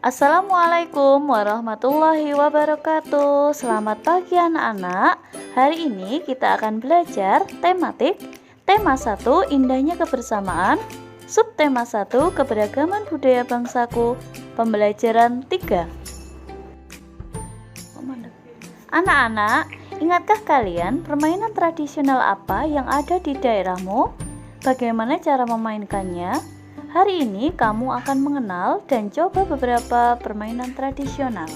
Assalamualaikum warahmatullahi wabarakatuh. Selamat pagi anak-anak. Hari ini kita akan belajar tematik. Tema 1, indahnya kebersamaan. Subtema 1, keberagaman budaya bangsaku. Pembelajaran 3. Anak-anak, ingatkah kalian permainan tradisional apa yang ada di daerahmu? Bagaimana cara memainkannya? Hari ini kamu akan mengenal dan coba beberapa permainan tradisional.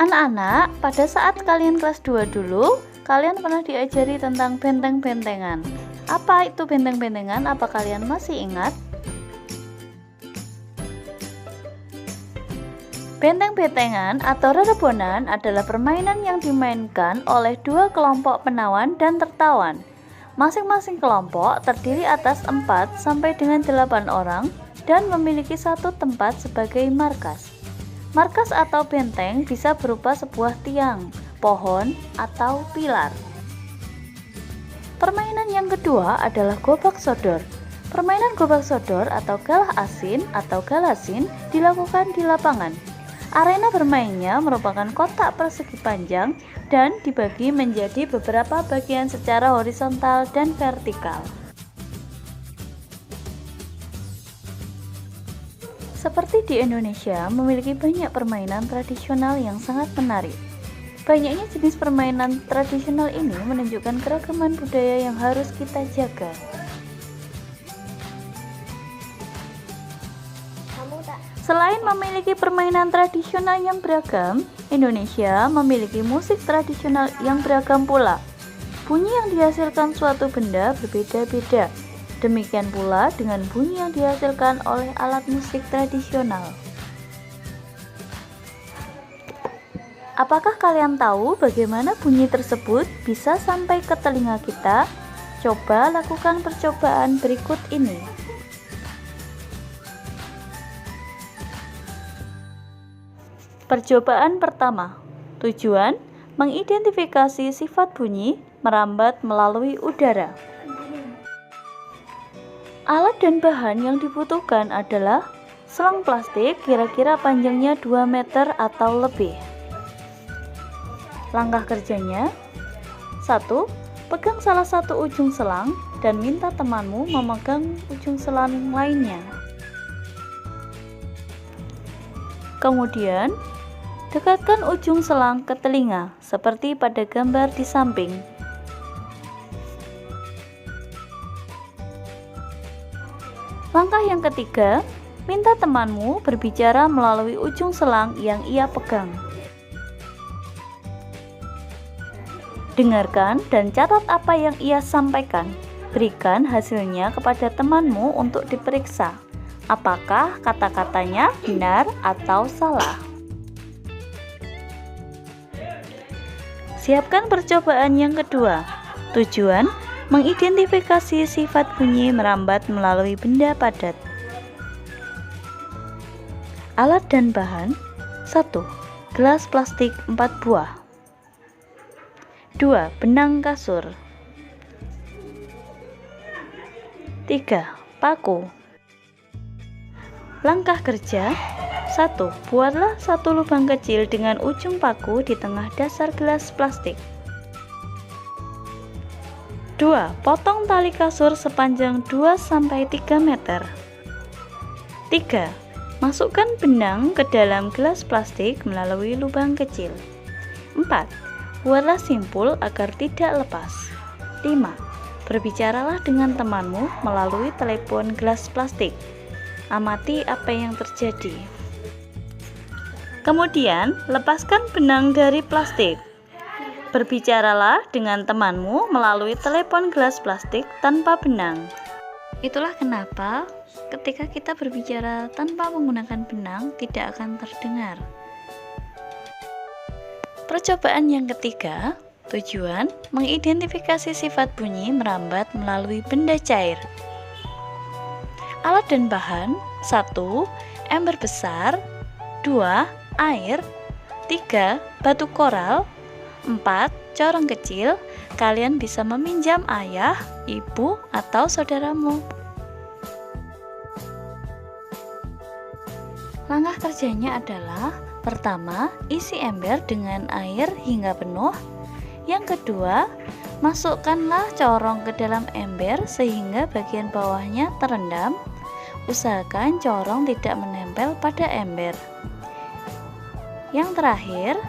Anak-anak, pada saat kalian kelas 2 dulu, kalian pernah diajari tentang benteng-bentengan. Apa itu benteng-bentengan? Apa kalian masih ingat? Benteng-bentengan atau rerebonan adalah permainan yang dimainkan oleh dua kelompok penawan dan tertawan. Masing-masing kelompok terdiri atas 4 sampai dengan 8 orang dan memiliki satu tempat sebagai markas. Markas atau benteng bisa berupa sebuah tiang, pohon, atau pilar. Permainan yang kedua adalah gobak sodor. Permainan gobak sodor atau galah asin atau galasin dilakukan di lapangan. Arena bermainnya merupakan kotak persegi panjang dan dibagi menjadi beberapa bagian secara horizontal dan vertikal. Seperti di Indonesia, memiliki banyak permainan tradisional yang sangat menarik. Banyaknya jenis permainan tradisional ini menunjukkan keragaman budaya yang harus kita jaga. Selain memiliki permainan tradisional yang beragam, Indonesia memiliki musik tradisional yang beragam pula. Bunyi yang dihasilkan suatu benda berbeda-beda. Demikian pula dengan bunyi yang dihasilkan oleh alat musik tradisional. Apakah kalian tahu bagaimana bunyi tersebut bisa sampai ke telinga kita? Coba lakukan percobaan berikut ini. Percobaan pertama. Tujuan: mengidentifikasi sifat bunyi merambat melalui udara. Alat dan bahan yang dibutuhkan adalah selang plastik kira-kira panjangnya 2 meter atau lebih. Langkah kerjanya: 1. Pegang salah satu ujung selang dan minta temanmu memegang ujung selang lainnya. Kemudian, dekatkan ujung selang ke telinga, seperti pada gambar di samping. Langkah yang ketiga, minta temanmu berbicara melalui ujung selang yang ia pegang. Dengarkan dan catat apa yang ia sampaikan. Berikan hasilnya kepada temanmu untuk diperiksa. Apakah kata-katanya benar atau salah? Siapkan percobaan yang kedua. Tujuan: mengidentifikasi sifat bunyi merambat melalui benda padat. Alat dan bahan: 1. Gelas plastik 4 buah. 2. Benang kasur. 3. Paku. Langkah kerja: 1. Buatlah satu lubang kecil dengan ujung paku di tengah dasar gelas plastik. 2. Potong tali kasur sepanjang 2-3 meter. 3. Masukkan benang ke dalam gelas plastik melalui lubang kecil. 4. Buatlah simpul agar tidak lepas. 5. Berbicaralah dengan temanmu melalui telepon gelas plastik. Amati apa yang terjadi. Kemudian, lepaskan benang dari plastik. Berbicaralah dengan temanmu melalui telepon gelas plastik tanpa benang. Itulah kenapa ketika kita berbicara tanpa menggunakan benang tidak akan terdengar. Percobaan yang ketiga. Tujuan: mengidentifikasi sifat bunyi merambat melalui benda cair. Alat dan bahan: 1. Ember besar. 2. Air. 3. Batu koral. 4. Corong kecil. Kalian bisa meminjam ayah, ibu, atau saudaramu. Langkah kerjanya adalah: pertama, isi ember dengan air hingga penuh. Yang kedua, masukkanlah corong ke dalam ember sehingga bagian bawahnya terendam. Usahakan corong tidak menempel pada ember. Yang terakhir,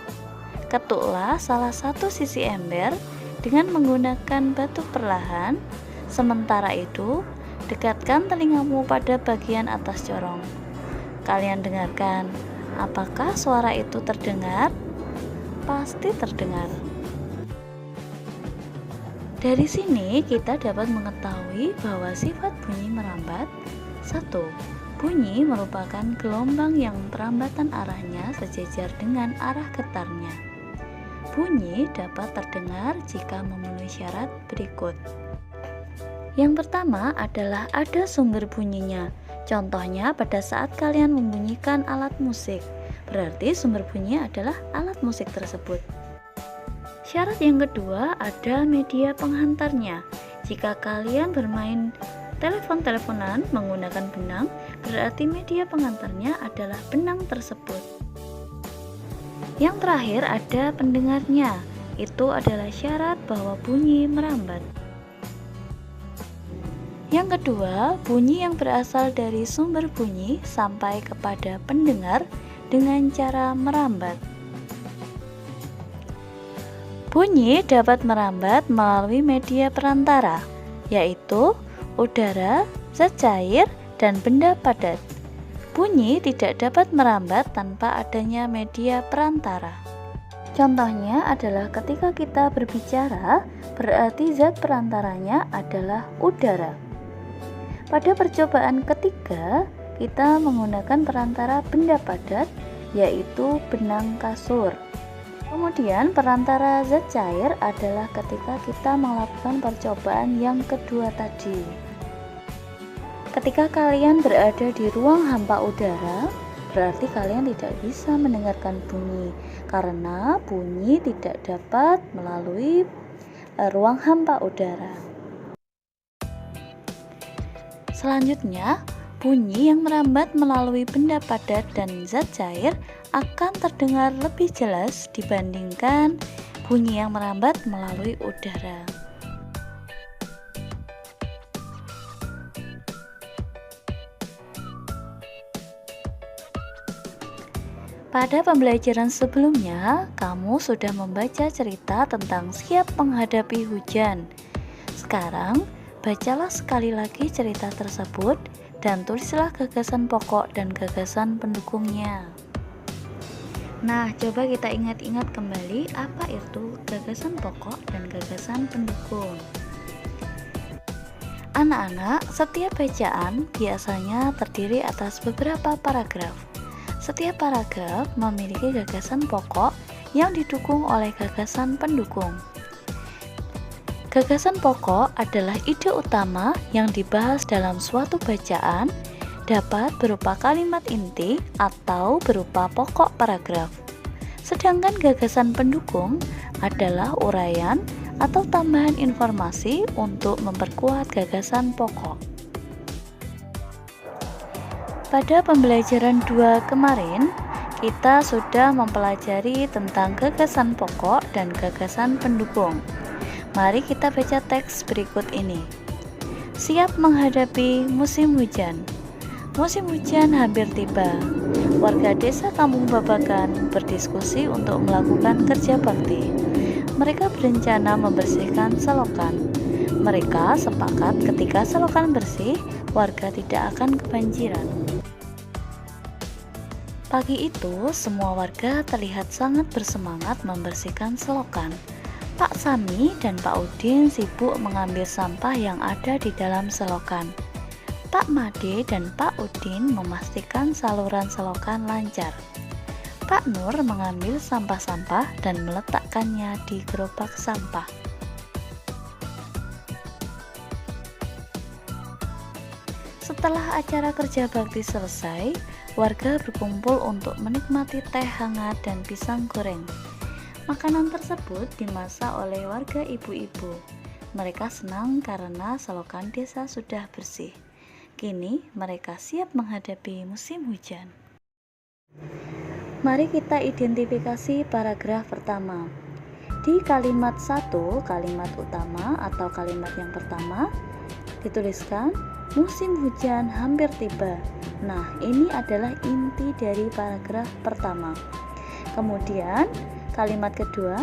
ketuklah salah satu sisi ember dengan menggunakan batu perlahan. Sementara itu, dekatkan telingamu pada bagian atas corong. Kalian dengarkan, apakah suara itu terdengar? Pasti terdengar. Dari sini kita dapat mengetahui bahwa sifat bunyi merambat. 1. Bunyi merupakan gelombang yang perambatan arahnya sejajar dengan arah getarnya. Bunyi dapat terdengar jika memenuhi syarat berikut. Yang pertama adalah ada sumber bunyinya. Contohnya pada saat kalian membunyikan alat musik, berarti sumber bunyi adalah alat musik tersebut. Syarat yang kedua ada media penghantarnya. Jika kalian bermain telepon-teleponan menggunakan benang, berarti media penghantarnya adalah benang tersebut. Yang terakhir ada pendengarnya. Itu adalah syarat bahwa bunyi merambat. Yang kedua, bunyi yang berasal dari sumber bunyi sampai kepada pendengar dengan cara merambat. Bunyi dapat merambat melalui media perantara, yaitu udara, zat cair, dan benda padat. Bunyi tidak dapat merambat tanpa adanya media perantara. Contohnya adalah ketika kita berbicara, berarti zat perantaranya adalah udara. Pada percobaan ketiga, kita menggunakan perantara benda padat, yaitu benang kasur. Kemudian perantara zat cair adalah ketika kita melakukan percobaan yang kedua tadi. Ketika kalian berada di ruang hampa udara, berarti kalian tidak bisa mendengarkan bunyi, karena bunyi tidak dapat melalui ruang hampa udara. Selanjutnya, bunyi yang merambat melalui benda padat dan zat cair akan terdengar lebih jelas dibandingkan bunyi yang merambat melalui udara. Pada pembelajaran sebelumnya, kamu sudah membaca cerita tentang siap menghadapi hujan. Sekarang, bacalah sekali lagi cerita tersebut dan tulislah gagasan pokok dan gagasan pendukungnya. Nah, coba kita ingat-ingat kembali apa itu gagasan pokok dan gagasan pendukung. Anak-anak, setiap bacaan biasanya terdiri atas beberapa paragraf. Setiap paragraf memiliki gagasan pokok yang didukung oleh gagasan pendukung. Gagasan pokok adalah ide utama yang dibahas dalam suatu bacaan, dapat berupa kalimat inti atau berupa pokok paragraf. Sedangkan gagasan pendukung adalah uraian atau tambahan informasi untuk memperkuat gagasan pokok. Pada pembelajaran 2 kemarin, kita sudah mempelajari tentang gagasan pokok dan gagasan pendukung. Mari kita baca teks berikut ini. Siap menghadapi musim hujan. Musim hujan hampir tiba. Warga desa Kampung Babakan berdiskusi untuk melakukan kerja bakti. Mereka berencana membersihkan selokan. Mereka sepakat ketika selokan bersih, warga tidak akan kebanjiran. Pagi itu, semua warga terlihat sangat bersemangat membersihkan selokan. Pak Sami dan Pak Udin sibuk mengambil sampah yang ada di dalam selokan. Pak Made dan Pak Udin memastikan saluran selokan lancar. Pak Nur mengambil sampah-sampah dan meletakkannya di gerobak sampah. Setelah acara kerja bakti selesai, warga berkumpul untuk menikmati teh hangat dan pisang goreng. Makanan tersebut dimasak oleh warga ibu-ibu. Mereka senang karena selokan desa sudah bersih. Kini mereka siap menghadapi musim hujan. Mari kita identifikasi paragraf pertama. Di kalimat 1, kalimat utama atau kalimat yang pertama, dituliskan musim hujan hampir tiba. Nah, ini adalah inti dari paragraf pertama. Kemudian, kalimat kedua,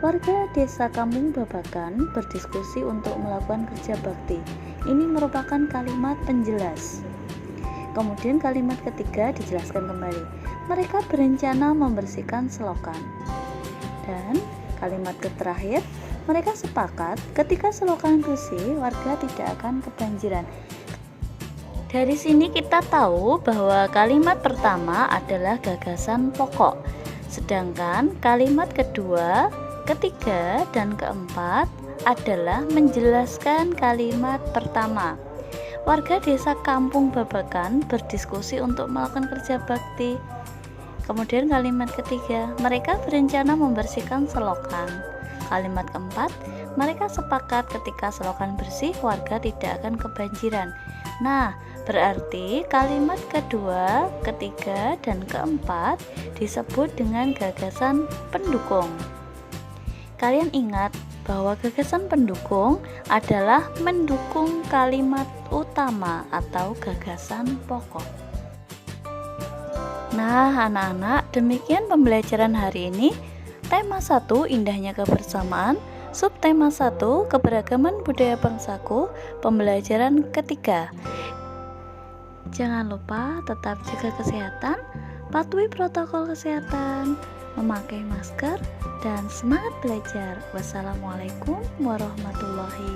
warga desa Kampung Babakan berdiskusi untuk melakukan kerja bakti. Ini merupakan kalimat penjelas. Kemudian kalimat ketiga dijelaskan kembali. Mereka berencana membersihkan selokan. Dan kalimat terakhir, mereka sepakat ketika selokan bersih, warga tidak akan kebanjiran. Dari sini kita tahu bahwa kalimat pertama adalah gagasan pokok, sedangkan kalimat kedua, ketiga, dan keempat adalah menjelaskan kalimat pertama. Warga desa Kampung Babakan berdiskusi untuk melakukan kerja bakti. Kemudian kalimat ketiga, mereka berencana membersihkan selokan. Kalimat keempat, mereka sepakat ketika selokan bersih, warga tidak akan kebanjiran. Nah, berarti kalimat kedua, ketiga, dan keempat disebut dengan gagasan pendukung. Kalian ingat bahwa gagasan pendukung adalah mendukung kalimat utama atau gagasan pokok. Nah, anak-anak, demikian pembelajaran hari ini. Tema 1, indahnya kebersamaan. Subtema 1, keberagaman budaya bangsaku. Pembelajaran ketiga. Jangan lupa tetap jaga kesehatan, patuhi protokol kesehatan, memakai masker, dan semangat belajar. Wassalamualaikum warahmatullahi wabarakatuh.